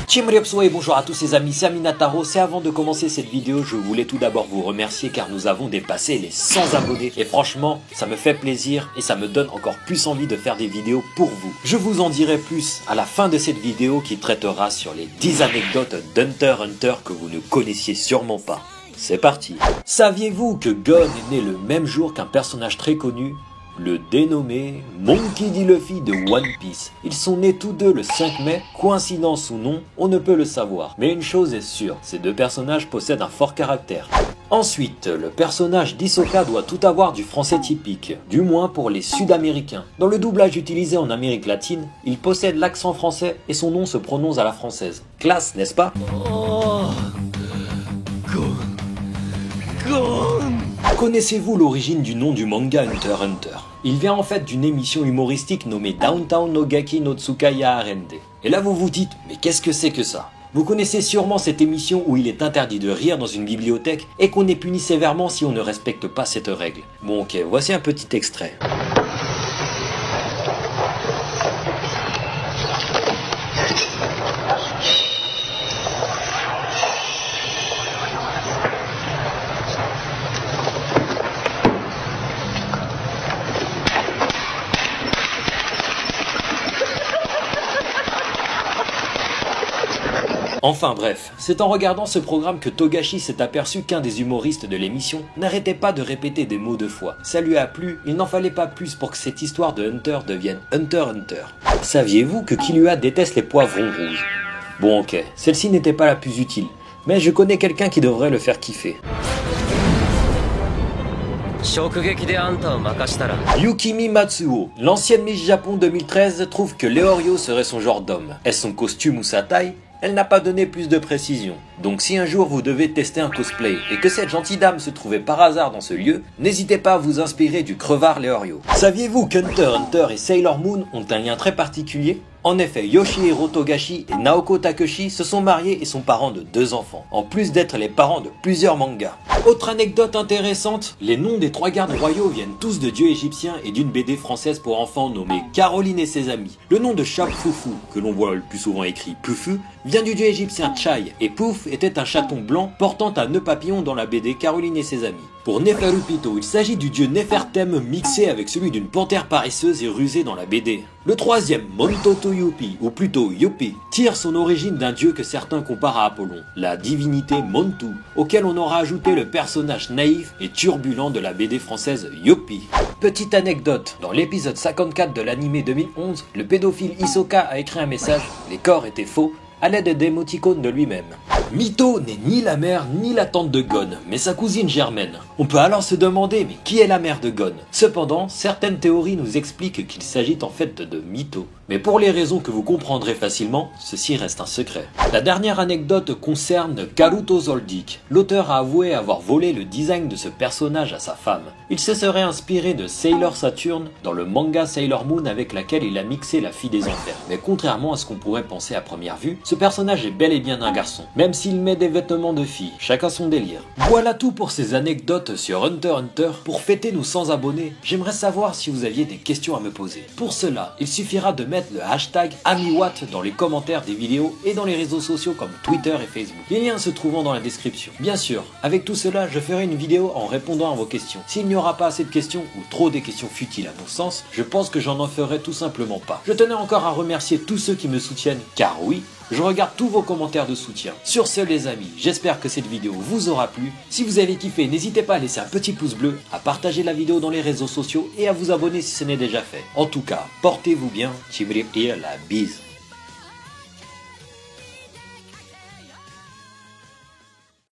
Chimriopso et bonjour à tous les amis, c'est Aminataro. C'est avant de commencer cette vidéo, je voulais tout d'abord vous remercier car nous avons dépassé les 100 abonnés. Et franchement, ça me fait plaisir et ça me donne encore plus envie de faire des vidéos pour vous. Je vous en dirai plus à la fin de cette vidéo qui traitera sur les 10 anecdotes d'Hunter x Hunter que vous ne connaissiez sûrement pas. C'est parti. Saviez-vous que Gon est né le même jour qu'un personnage très connu, le dénommé Monkey D. Luffy de One Piece? Ils sont nés tous deux le 5 mai, coïncidence ou non, on ne peut le savoir. Mais une chose est sûre, ces deux personnages possèdent un fort caractère. Ensuite, le personnage d'Hisoka doit tout avoir du français typique, du moins pour les Sud-Américains. Dans le doublage utilisé en Amérique latine, il possède l'accent français et son nom se prononce à la française. Classe, n'est-ce pas? Connaissez-vous l'origine du nom du manga Hunter x Hunter? Il vient en fait d'une émission humoristique nommée Downtown no Gaki no Tsukaya Arende. Et là vous vous dites, mais qu'est-ce que c'est que ça? Vous connaissez sûrement cette émission où il est interdit de rire dans une bibliothèque et qu'on est puni sévèrement si on ne respecte pas cette règle. Bon ok, voici un petit extrait. Enfin bref, c'est en regardant ce programme que Togashi s'est aperçu qu'un des humoristes de l'émission n'arrêtait pas de répéter des mots de foi. Ça lui a plu, il n'en fallait pas plus pour que cette histoire de Hunter devienne Hunter x Hunter. Saviez-vous que Killua déteste les poivrons rouges? Bon ok, celle-ci n'était pas la plus utile, mais je connais quelqu'un qui devrait le faire kiffer. Yukimi Matsuo, l'ancienne Miss Japon 2013, trouve que Leorio serait son genre d'homme. Est-ce son costume ou sa taille? Elle n'a pas donné plus de précision. Donc si un jour vous devez tester un cosplay et que cette gentille dame se trouvait par hasard dans ce lieu, n'hésitez pas à vous inspirer du crevard Leorio. Saviez-vous qu'Hunter x Hunter et Sailor Moon ont un lien très particulier? En effet, Yoshihiro Togashi et Naoko Takeuchi se sont mariés et sont parents de 2 enfants, en plus d'être les parents de plusieurs mangas. Autre anecdote intéressante, les noms des 3 gardes royaux viennent tous de dieux égyptiens et d'une BD française pour enfants nommée Caroline et ses amis. Le nom de Chap Foufou, que l'on voit le plus souvent écrit Pufu, vient du dieu égyptien Chai, et Pouf était un chaton blanc portant un nœud papillon dans la BD Caroline et ses amis. Pour Neferupito, il s'agit du dieu Nefertem mixé avec celui d'une panthère paresseuse et rusée dans la BD. Le troisième, Montoto Yuppie, ou plutôt Yuppie, tire son origine d'un dieu que certains comparent à Apollon, la divinité Montu, auquel on aura ajouté le personnage naïf et turbulent de la BD française Yuppie. Petite anecdote, dans l'épisode 54 de l'anime 2011, le pédophile Hisoka a écrit un message, les corps étaient faux, à l'aide d'émoticônes de lui-même. Mito n'est ni la mère ni la tante de Gon, mais sa cousine germaine. On peut alors se demander, mais qui est la mère de Gon? Cependant, certaines théories nous expliquent qu'il s'agit en fait de Mito. Mais pour les raisons que vous comprendrez facilement, ceci reste un secret. La dernière anecdote concerne Karuto Zoldyck. L'auteur a avoué avoir volé le design de ce personnage à sa femme. Il se serait inspiré de Sailor Saturn dans le manga Sailor Moon avec laquelle il a mixé la fille des enfers. Mais contrairement à ce qu'on pourrait penser à première vue, ce personnage est bel et bien un garçon, même s'il met des vêtements de fille, chacun son délire. Voilà tout pour ces anecdotes sur Hunter x Hunter. Pour fêter nos 100 abonnés, j'aimerais savoir si vous aviez des questions à me poser. Pour cela, il suffira de mettre le hashtag AmiWatt dans les commentaires des vidéos et dans les réseaux sociaux comme Twitter et Facebook. Les liens se trouvant dans la description. Bien sûr, avec tout cela, je ferai une vidéo en répondant à vos questions. S'il n'y aura pas assez de questions ou trop des questions futiles à mon sens, je pense que j'en en ferai tout simplement pas. Je tenais encore à remercier tous ceux qui me soutiennent, car oui, je regarde tous vos commentaires de soutien. Sur ce les amis, j'espère que cette vidéo vous aura plu. Si vous avez kiffé, n'hésitez pas à laisser un petit pouce bleu, à partager la vidéo dans les réseaux sociaux et à vous abonner si ce n'est déjà fait. En tout cas, portez-vous bien, la bise.